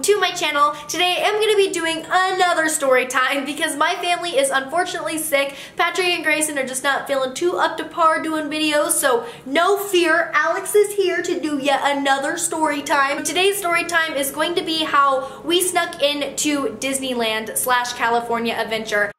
to my channel. Today I'm going to be doing another story time because my family is unfortunately sick. Patrick and Grayson are just not feeling too up to par doing videos, so no fear, Alex is here to do yet another story time. Today's story time is going to be how we snuck into Disneyland / California Adventure.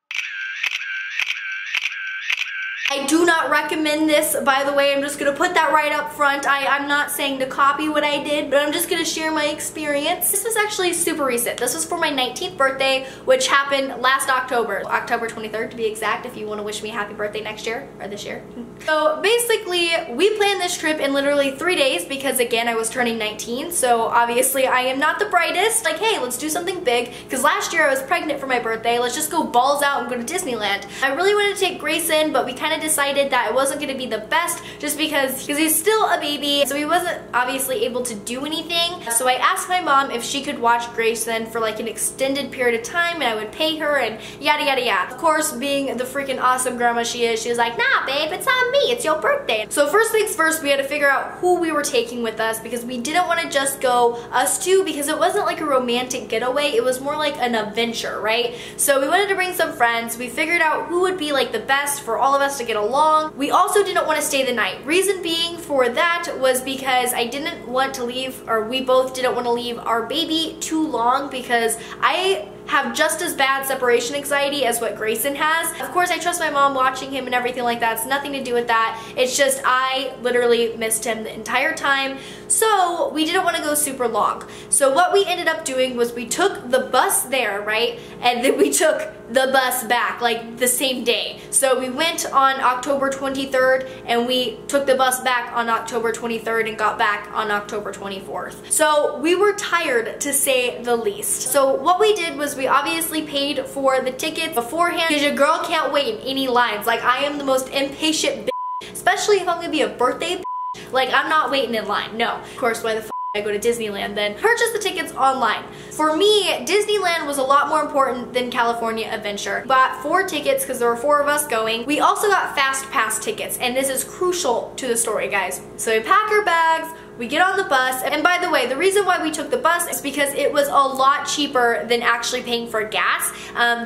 I do not recommend this, by the way. I'm just going to put that right up front. I'm not saying to copy what I did, but I'm just going to share my experience. This was actually super recent. This was for my 19th birthday, which happened last October. October 23rd to be exact, if you want to wish me a happy birthday next year, or this year. So basically, we planned this trip in literally 3 days because, again, I was turning 19, so obviously I am not the brightest. Like, hey, let's do something big, because last year I was pregnant for my birthday. Let's just go balls out and go to Disneyland. I really wanted to take Grayson, but we kind of decided that it wasn't going to be the best just because he's still a baby, so he wasn't obviously able to do anything. So I asked my mom if she could watch Grayson for like an extended period of time and I would pay her and yada yada yada. Of course, being the freaking awesome grandma she is, she was like, nah babe, it's on me, it's your birthday. So first things first, we had to figure out who we were taking with us because we didn't want to just go us two because it wasn't like a romantic getaway, it was more like an adventure, right? So we wanted to bring some friends. We figured out who would be like the best for all of us to get along. We also didn't want to stay the night. Reason being for that was because I didn't want to leave, or we both didn't want to leave our baby too long because I have just as bad separation anxiety as what Grayson has. Of course, I trust my mom watching him and everything like that. It's nothing to do with that. It's just I literally missed him the entire time. So we didn't want to go super long. So what we ended up doing was we took the bus there, right? And then we took the bus back like the same day. So we went on October 23rd and we took the bus back on October 23rd and got back on October 24th. So we were tired to say the least. So what we did was we obviously paid for the tickets beforehand because your girl can't wait in any lines. Like, I am the most impatient bitch, especially if I'm gonna be a birthday bitch. Like, I'm not waiting in line. No. Of course, why the f I go to Disneyland then? Purchase the tickets online. For me, Disneyland was a lot more important than California Adventure. Bought 4 tickets because there were 4 of us going. We also got fast pass tickets, and this is crucial to the story, guys. So we pack our bags, we get on the bus, and by the way, the reason why we took the bus is because it was a lot cheaper than actually paying for gas.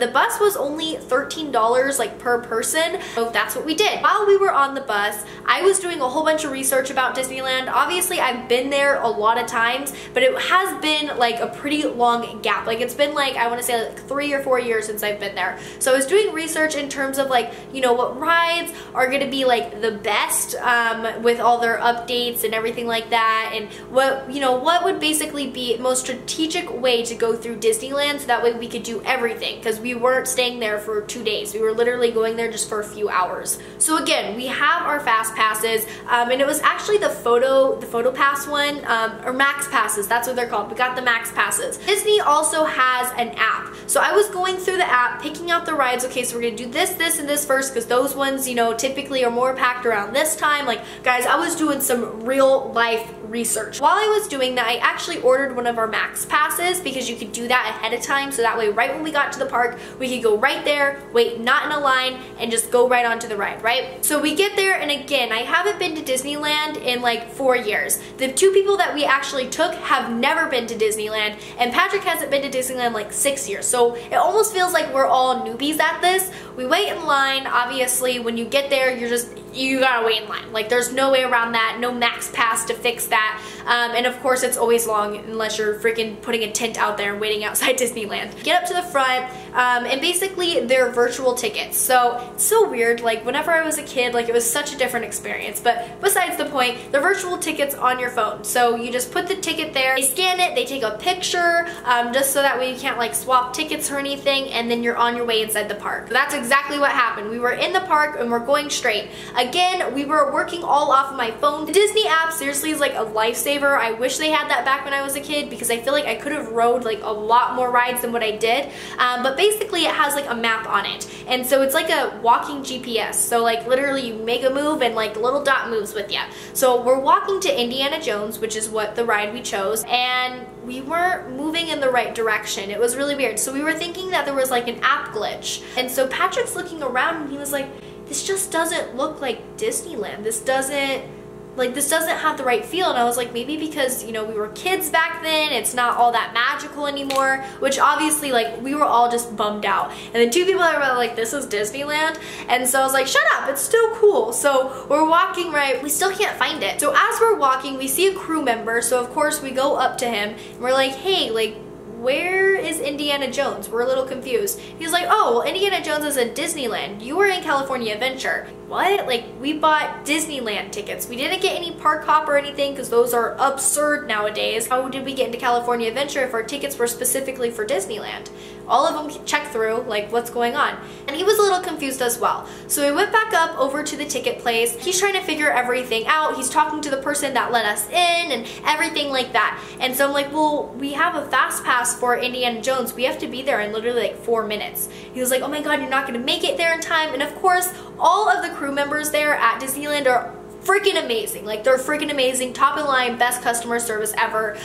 The bus was only $13 like per person, so that's what we did. While we were on the bus, I was doing a whole bunch of research about Disneyland. Obviously, I've been there a lot of times, but it has been like a pretty long gap. Like, it's been like, I want to say like 3 or 4 years since I've been there. So I was doing research in terms of like, you know, what rides are going to be like the best with all their updates and everything like that. And what, you know, what would basically be the most strategic way to go through Disneyland so that way we could do everything, because we weren't staying there for 2 days. We were literally going there just for a few hours. So again, we have our fast passes, and it was actually the photo pass one, or max passes, that's what they're called. We got the max passes. Disney also has an app. So I was going through the app, picking out the rides. Okay, so we're gonna do this, this, and this first, because those ones, you know, typically are more packed around this time. Like, guys, I was doing some real life research. While I was doing that, I actually ordered one of our max passes because you could do that ahead of time, so that way right when we got to the park, we could go right there, wait not in a line, and just go right onto the ride, right? So we get there, and again, I haven't been to Disneyland in like 4 years. The 2 people that we actually took have never been to Disneyland, and Patrick hasn't been to Disneyland like 6 years, so it almost feels like we're all newbies at this. We wait in line. Obviously, when you get there, you gotta wait in line. Like, there's no way around that, no max pass to fix that, and of course it's always long unless you're freaking putting a tent out there and waiting outside Disneyland. Get up to the front, and basically they're virtual tickets. So it's so weird, like whenever I was a kid, like it was such a different experience, but besides the point, they're virtual tickets on your phone. So you just put the ticket there, they scan it, they take a picture, just so that way you can't like swap tickets or anything, and then you're on your way inside the park. So that's exactly what happened. We were in the park and we're going straight. Again, we were working all off of my phone. The Disney app seriously is like a lifesaver. I wish they had that back when I was a kid because I feel like I could have rode like a lot more rides than what I did. But basically it has like a map on it. And so it's like a walking GPS. So like literally you make a move and like the little dot moves with you. So we're walking to Indiana Jones, which is what the ride we chose, and we weren't moving in the right direction. It was really weird. So we were thinking that there was like an app glitch. And so Patrick's looking around and he was like, this just doesn't look like Disneyland. This doesn't like, this doesn't have the right feel. And I was like, maybe because, you know, we were kids back then, it's not all that magical anymore, which obviously, like, we were all just bummed out. And then two people that were like, this is Disneyland. And so I was like, shut up, it's still cool. So we're walking, right? We still can't find it. So as we're walking, we see a crew member. So of course we go up to him and we're like, hey, like, where is Indiana Jones? We're a little confused. He's like, oh, well, Indiana Jones is at Disneyland. You were in California Adventure. What? Like, we bought Disneyland tickets. We didn't get any park hop or anything because those are absurd nowadays. How did we get into California Adventure if our tickets were specifically for Disneyland? All of them check through, like, what's going on? And he was a little confused as well. So we went back up over to the ticket place. He's trying to figure everything out. He's talking to the person that let us in and everything like that. And so I'm like, well, we have a fast pass for Indiana Jones. We have to be there in literally like 4 minutes. He was like, oh my God, you're not gonna make it there in time. And of course, all of the crew members there at Disneyland are freaking amazing. Like, they're freaking amazing, top of the line, best customer service ever.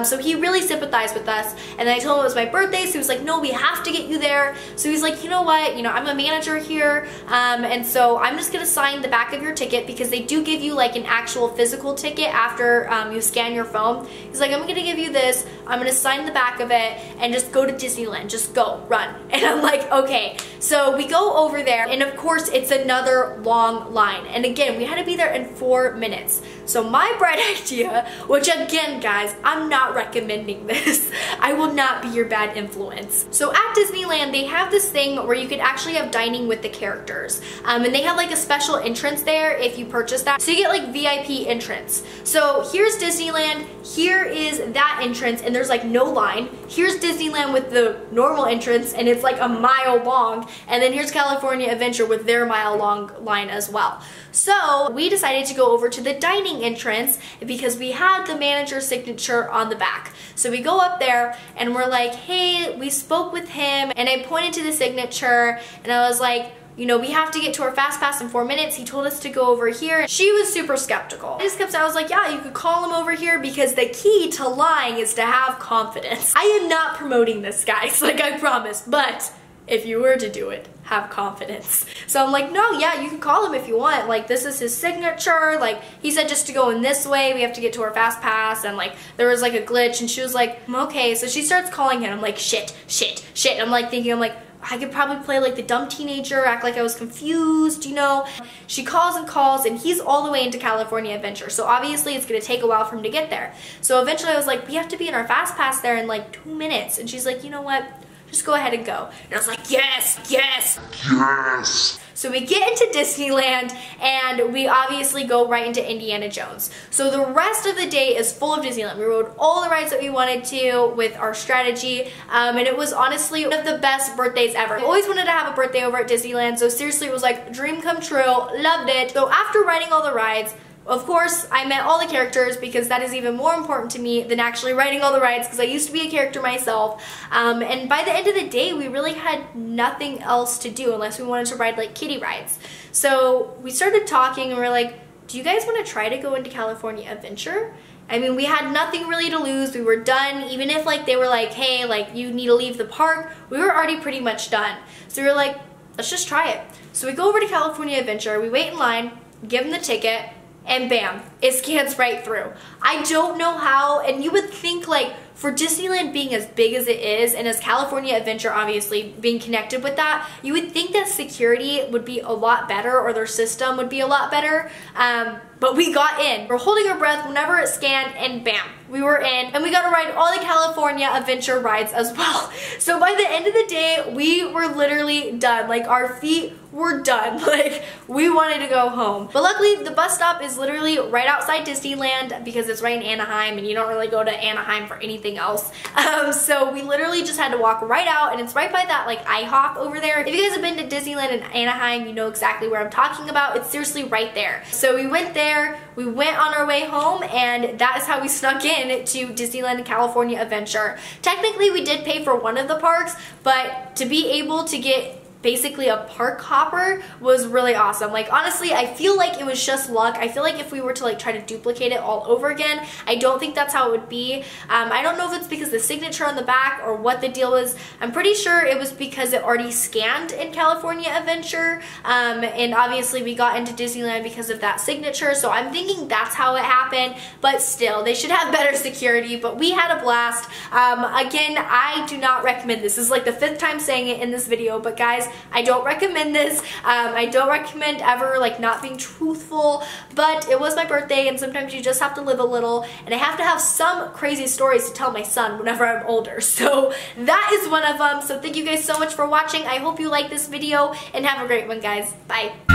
So he really sympathized with us. And then I told him it was my birthday, so he was like, no, we have to get you there. So he's like, you know what, you know, I'm a manager here, and so I'm just gonna sign the back of your ticket because they do give you like an actual physical ticket after you scan your phone. He's like, I'm gonna give you this, I'm gonna sign the back of it and just go to Disneyland, just go, run. And I'm like, okay. So we go over there, and of course it's another long line. And again, we had to be there in 4 minutes. So my bright idea, which again, guys, I'm not recommending this. I will not be your bad influence. So at Disneyland, they have this thing where you could actually have dining with the characters. And they have like a special entrance there if you purchase that. So you get like VIP entrance. So here's Disneyland, here is that entrance, and there's like no line. Here's Disneyland with the normal entrance, and it's like a mile long. And then here's California Adventure with their mile-long line as well. So we decided to go over to the dining entrance because we had the manager's signature on the back. So we go up there and we're like, hey, we spoke with him, and I pointed to the signature and I was like, you know, we have to get to our fast pass in 4 minutes. He told us to go over here. She was super skeptical. I just kept saying, I was like, yeah, you could call him over here because the key to lying is to have confidence. I am not promoting this, guys, like I promised, but if you were to do it, have confidence. So I'm like, no, yeah, you can call him if you want. Like, this is his signature. Like, he said just to go in this way. We have to get to our fast pass. And like, there was like a glitch, and she was like, okay. So she starts calling him. I'm like, shit, shit, shit. I'm like thinking, I'm like, I could probably play like the dumb teenager, act like I was confused, you know? She calls and calls, and he's all the way into California Adventure. So obviously it's gonna take a while for him to get there. So eventually I was like, we have to be in our fast pass there in like 2 minutes. And she's like, you know what? Just go ahead and go. And I was like, yes, yes, yes. So we get into Disneyland, and we obviously go right into Indiana Jones. So the rest of the day is full of Disneyland. We rode all the rides that we wanted to with our strategy, and it was honestly one of the best birthdays ever. I always wanted to have a birthday over at Disneyland, so seriously it was like dream come true, loved it. So after riding all the rides, of course, I met all the characters because that is even more important to me than actually riding all the rides because I used to be a character myself. And by the end of the day, we really had nothing else to do unless we wanted to ride like kiddie rides. So we started talking and we're like, do you guys want to try to go into California Adventure? I mean, we had nothing really to lose. We were done. Even if like they were like, hey, like you need to leave the park, we were already pretty much done. So we were like, let's just try it. So we go over to California Adventure, we wait in line, give them the ticket, and bam, it scans right through. I don't know how, and you would think like for Disneyland being as big as it is, and as California Adventure obviously being connected with that, you would think that security would be a lot better, or their system would be a lot better, but we got in. We're holding our breath whenever it scanned, and bam, we were in, and we got to ride all the California Adventure rides as well. So by the end of the day, we were literally done. Like, our feet were done. Like, we wanted to go home. But luckily, the bus stop is literally right outside Disneyland because it's right in Anaheim, and you don't really go to Anaheim for anything else. So we literally just had to walk right out, and it's right by that like IHOP over there. If you guys have been to Disneyland in Anaheim, you know exactly where I'm talking about. It's seriously right there. So we went there, we went on our way home, and that is how we snuck in to Disneyland California Adventure. Technically, we did pay for one of the parks, but to be able to get basically a park hopper was really awesome. Like honestly, I feel like it was just luck. I feel like if we were to like try to duplicate it all over again, I don't think that's how it would be. I don't know if it's because the signature on the back or what the deal was. I'm pretty sure it was because it already scanned in California Adventure, and obviously we got into Disneyland because of that signature, so I'm thinking that's how it happened, but still, they should have better security, but we had a blast. Again, I do not recommend this. This is like the 5th time saying it in this video, but guys, I don't recommend this. I don't recommend ever like not being truthful, but it was my birthday, and sometimes you just have to live a little, and I have to have some crazy stories to tell my son whenever I'm older, so that is one of them. So thank you guys so much for watching. I hope you like this video, and have a great one, guys. Bye.